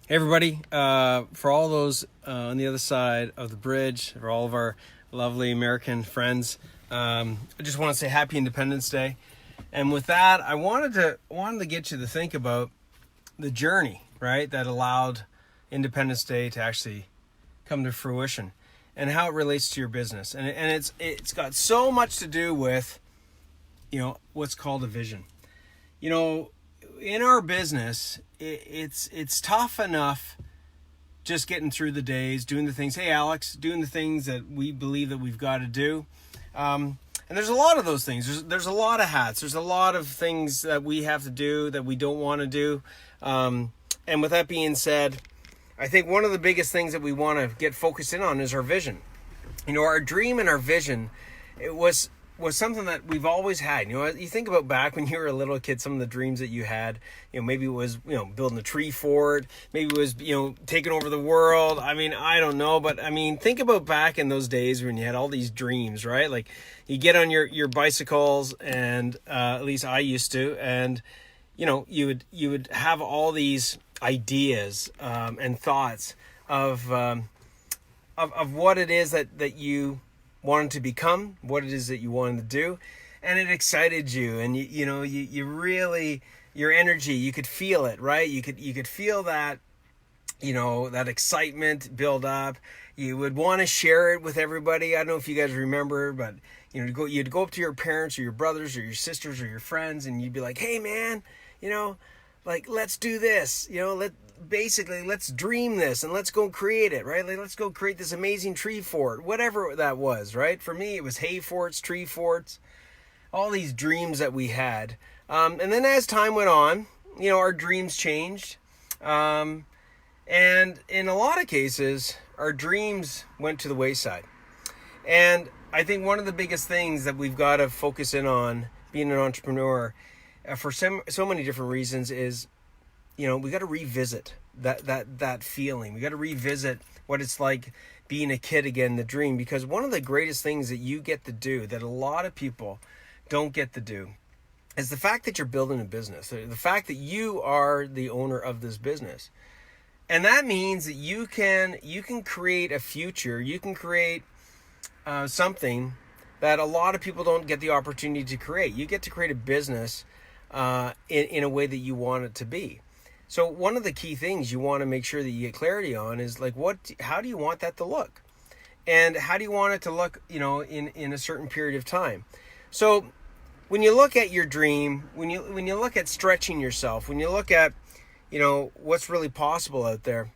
Hey everybody, for all those on the other side of the bridge, for all of our lovely American friends, I just want to say Happy Independence Day. And with that, I wanted to get you to think about the journey, right, that allowed Independence Day to actually come to fruition, and how it relates to your business. And it's got so much to do with, what's called a vision. In our business, it's tough enough just getting through the days, doing the things. Hey, Alex, doing the things that we believe that we've got to do. And there's a lot of those things. There's a lot of hats. There's a lot of things that we have to do that we don't want to do. And with that being said, I think one of the biggest things that we want to get focused in on is our vision. Our dream and our vision, it was something that we've always had. You think about back when you were a little kid, some of the dreams that you had, maybe it was, building a tree fort, maybe it was, taking over the world. I mean, I don't know, but think about back in those days when you had all these dreams, right? Like you get on your bicycles, and at least I used to, and you would have all these ideas and thoughts of what it is that you wanted to become, what it is that you wanted to do, and it excited you, and you really, your energy, you could feel it, right? You could feel that, that excitement build up. You would want to share it with everybody. I don't know if you guys remember, but you'd go up to your parents or your brothers or your sisters or your friends, and you'd be like, hey man, let's do this, let's dream this and let's go create it, right? Like, let's go create this amazing tree fort, whatever that was, right? For me, it was hay forts, tree forts, all these dreams that we had. And then as time went on, our dreams changed. And in a lot of cases, our dreams went to the wayside. And I think one of the biggest things that we've got to focus in on being an entrepreneur, for so many different reasons, is we got to revisit that feeling. We got to revisit what it's like being a kid again, the dream, because one of the greatest things that you get to do that a lot of people don't get to do is the fact that you're building a business, the fact that you are the owner of this business. And that means that you can create a future, you can create something that a lot of people don't get the opportunity to create. You get to create a business in a way that you want it to be. So one of the key things you want to make sure that you get clarity on is like, how do you want that to look? And how do you want it to look, in a certain period of time? So when you look at your dream, when you look at stretching yourself, when you look at, what's really possible out there,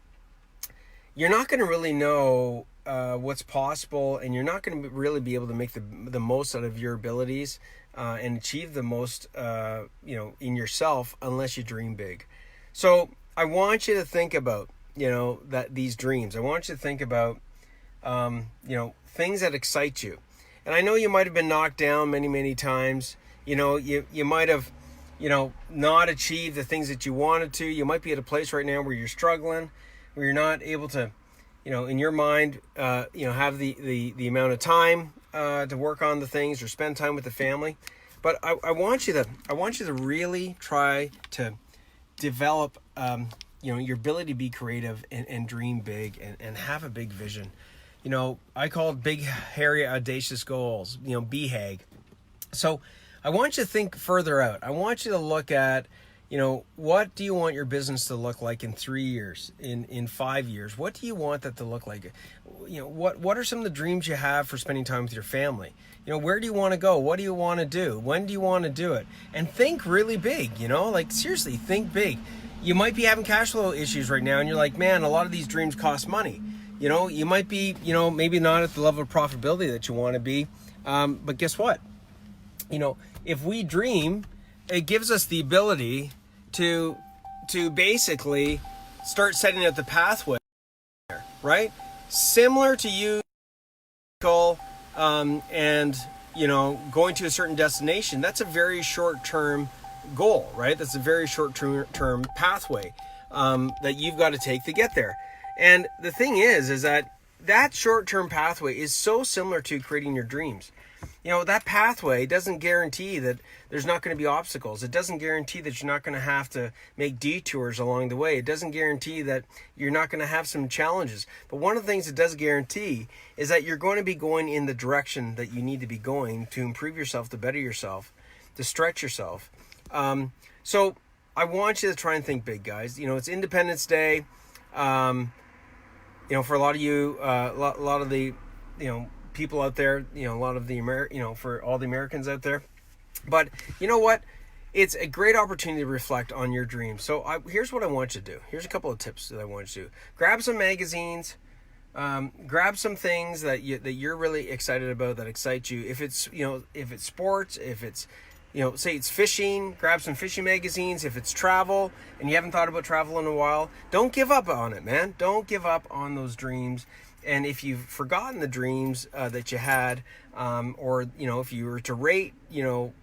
you're not going to really know what's possible, and you're not going to really be able to make the most out of your abilities and achieve the most, in yourself, unless you dream big. So I want you to think about, that these dreams. I want you to think about, things that excite you. And I know you might have been knocked down many, many times. You might have, not achieved the things that you wanted to. You might be at a place right now where you're struggling, where you're not able to, in your mind, have the amount of time to work on the things or spend time with the family. But I want you to really try to develop, your ability to be creative and dream big and have a big vision. I call it big, hairy, audacious goals, BHAG. So I want you to think further out. I want you to look at, what do you want your business to look like in 3 years, in 5 years? What do you want that to look like? What are some of the dreams you have for spending time with your family? Where do you want to go? What do you want to do? When do you want to do it? And think really big, seriously, think big. You might be having cash flow issues right now, and you're like, man, a lot of these dreams cost money. You might be, maybe not at the level of profitability that you want to be. But guess what? If we dream, it gives us the ability to basically start setting out the pathway, right? Similar to you, and going to a certain destination. That's a very short-term goal, right? That's a very short-term pathway that you've got to take to get there. And the thing is that short-term pathway is so similar to creating your dreams. that pathway doesn't guarantee that there's not going to be obstacles. It doesn't guarantee that you're not going to have to make detours along the way. It doesn't guarantee that you're not going to have some challenges. But one of the things it does guarantee is that you're going to be going in the direction that you need to be going to improve yourself, to better yourself, to stretch yourself. So I want you to try and think big, guys. It's Independence Day. For a lot of you, a lot of the, people out there, a lot of the for all the Americans out there. But you know what? It's a great opportunity to reflect on your dreams. So here's what I want you to do. Here's a couple of tips that I want you to do. Grab some magazines. Grab some things that you're really excited about, that excite you. If it's sports, if it's say it's fishing, grab some fishing magazines. If it's travel and you haven't thought about travel in a while, don't give up on it, man. Don't give up on those dreams. And if you've forgotten the dreams that you had, or if you were to rate,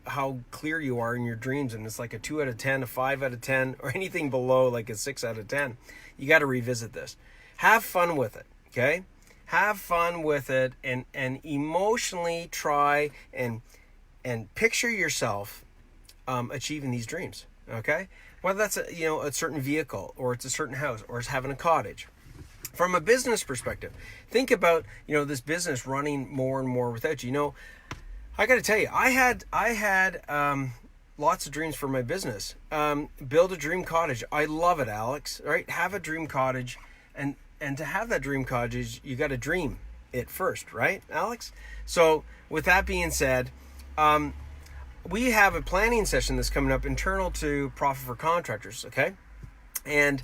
how clear you are in your dreams, and it's like a 2 out of 10, a 5 out of 10, or anything below like a 6 out of 10, you got to revisit this. Have fun with it, okay? Have fun with it, and emotionally try and picture yourself achieving these dreams, okay? Whether that's a certain vehicle, or it's a certain house, or it's having a cottage. From a business perspective, think about this business running more and more without you. I got to tell you, I had lots of dreams for my business. Build a dream cottage. I love it, Alex. Right? Have a dream cottage, and to have that dream cottage, you got to dream it first, right, Alex? So with that being said, we have a planning session that's coming up internal to Profit for Contractors, okay? And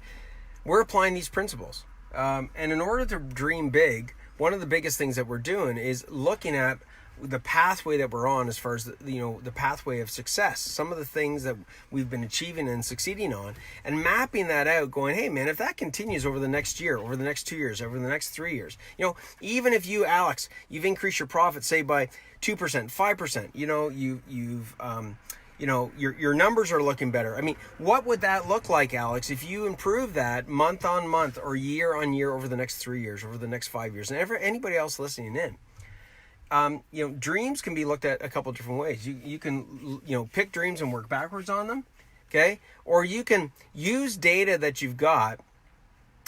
we're applying these principles. And in order to dream big, one of the biggest things that we're doing is looking at the pathway that we're on, as far as the pathway of success, some of the things that we've been achieving and succeeding on, and mapping that out, going, hey man, if that continues over the next year, over the next 2 years, over the next 3 years, even if you, Alex, you've increased your profit, say by 2%, 5%, your numbers are looking better. I mean, what would that look like, Alex, if you improve that month on month or year on year over the next 3 years, over the next 5 years, and anybody else listening in? Dreams can be looked at a couple different ways. You can pick dreams and work backwards on them, okay? Or you can use data that you've got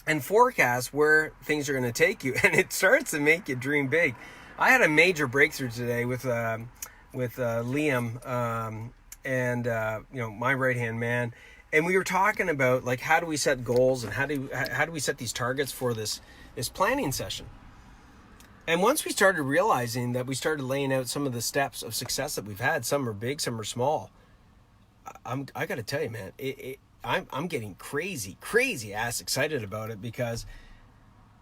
and forecast where things are going to take you, and it starts to make you dream big. I had a major breakthrough today with Liam. And my right-hand man, and we were talking about like how do we set goals, and how do we set these targets for this planning session. And once we started realizing that, we started laying out some of the steps of success that we've had. Some are big, some are small. I got to tell you, man, I'm getting crazy ass excited about it, because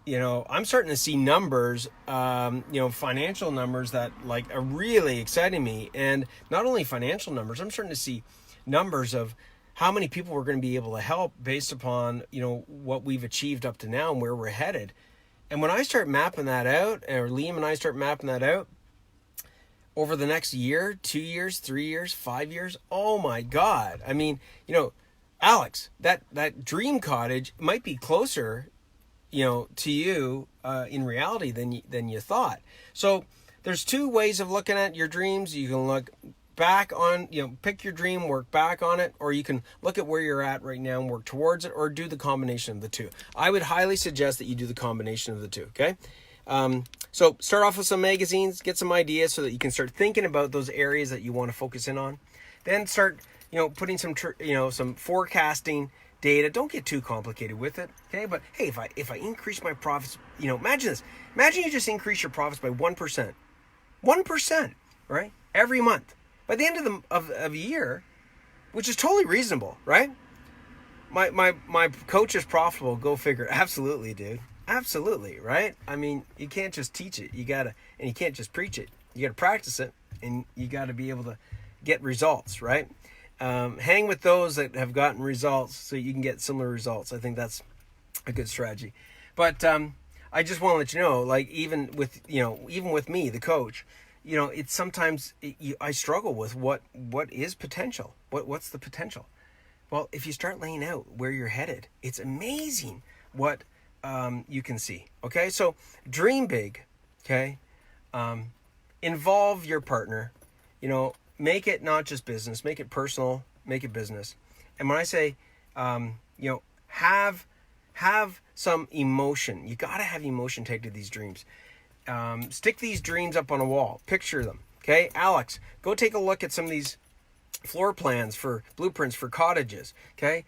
I'm starting to see numbers, financial numbers that like are really exciting me. And not only financial numbers, I'm starting to see numbers of how many people we're going to be able to help based upon, what we've achieved up to now and where we're headed. And when I start mapping that out, or Liam and I start mapping that out over the next year, 2 years, 3 years, 5 years, oh my God. I mean, Alex, that dream cottage might be closer to you in reality than you thought. So there's two ways of looking at your dreams. You can look back on, pick your dream, work back on it, or you can look at where you're at right now and work towards it, or do the combination of the two. I would highly suggest that you do the combination of the two, okay? So start off with some magazines, get some ideas so that you can start thinking about those areas that you want to focus in on. Then start, putting some forecasting data. Don't get too complicated with it, okay? But hey, if I increase my profits, imagine this. Imagine you just increase your profits by 1%. 1%, right? Every month. By the end of a year, which is totally reasonable, right? My coach is profitable, go figure. Absolutely, dude. Absolutely, right? I mean, you can't just teach it. You can't just preach it. You gotta practice it, and you gotta be able to get results, right? Hang with those that have gotten results so you can get similar results. I think that's a good strategy. But I just want to let you know, like even with me, the coach, it's sometimes I struggle with what is potential. What's the potential? Well, if you start laying out where you're headed, it's amazing what you can see. Okay, so dream big. Okay, involve your partner. You know, make it not just business, make it personal, make it business. And when I say, you know, have some emotion. You got to have emotion taken to these dreams. Stick these dreams up on a wall. Picture them. Okay, Alex, go take a look at some of these floor plans for blueprints for cottages. Okay,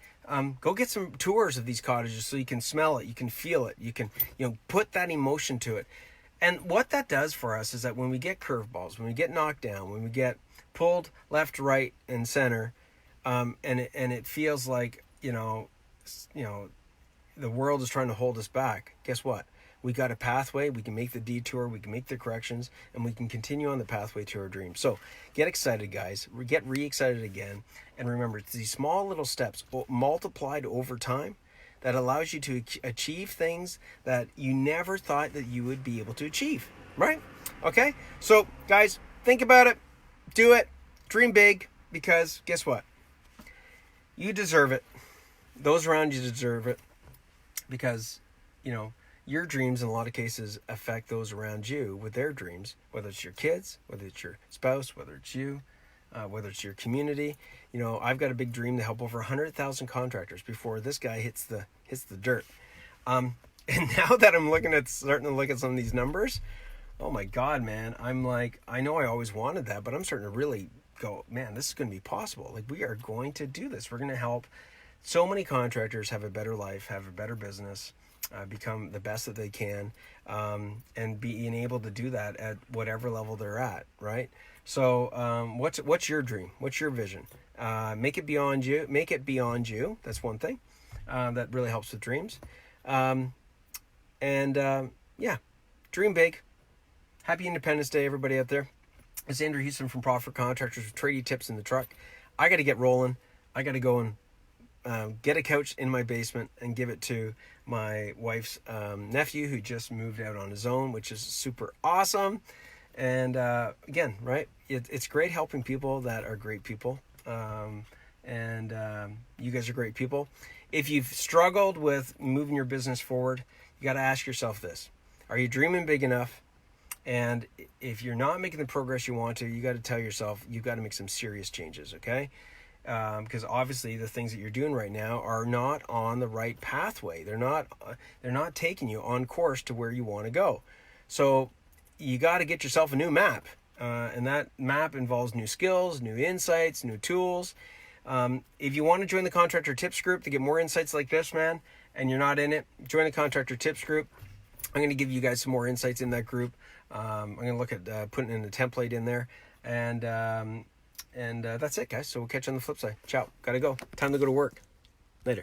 go get some tours of these cottages so you can smell it, you can feel it, you can, you know, put that emotion to it. And what that does for us is that when we get curveballs, when we get knocked down, when we get pulled left, right, and center, and it feels like, you know, the world is trying to hold us back. Guess what? We got a pathway. We can make the detour. We can make the corrections, and we can continue on the pathway to our dreams. So get excited, guys. Get re-excited again. And remember, it's these small little steps multiplied over time that allows you to achieve things that you never thought that you would be able to achieve, right? Okay? So, guys, think about it. Do it. Dream big, because guess what? You deserve it. Those around you deserve it, because, you know, your dreams in a lot of cases affect those around you with their dreams, whether it's your kids, whether it's your spouse, whether it's you, whether it's your community. You know, I've got a big dream to help over 100,000 contractors before this guy hits the dirt. And now that I'm starting to look at some of these numbers, oh my God, man, I'm like, I know I always wanted that, but I'm starting to really go, man, this is going to be possible. Like, we are going to do this. We're going to help so many contractors have a better life, have a better business, become the best that they can, and being able to do that at whatever level they're at, right? So what's your dream? What's your vision? Make it beyond you. Make it beyond you. That's one thing that really helps with dreams. Yeah, dream big. Happy Independence Day, everybody out there. It's Andrew Houston from Profit Contractors with tradie tips in the truck. I got to get rolling. I got to go and get a couch in my basement and give it to my wife's nephew, who just moved out on his own, which is super awesome. And again, right, it's great helping people that are great people. You guys are great people. If you've struggled with moving your business forward, you got to ask yourself this: are you dreaming big enough? And if you're not making the progress you want to, you got to tell yourself you've got to make some serious changes, okay? Because obviously the things that you're doing right now are not on the right pathway. They're not taking you on course to where you want to go. So you got to get yourself a new map, and that map involves new skills, new insights, new tools. If you want to join the Contractor Tips group to get more insights like this, man, and you're not in it, join the Contractor Tips group. I'm going to give you guys some more insights in that group. I'm going to look at putting in a template in there, and that's it, guys. So we'll catch you on the flip side. Ciao. Gotta go. Time to go to work.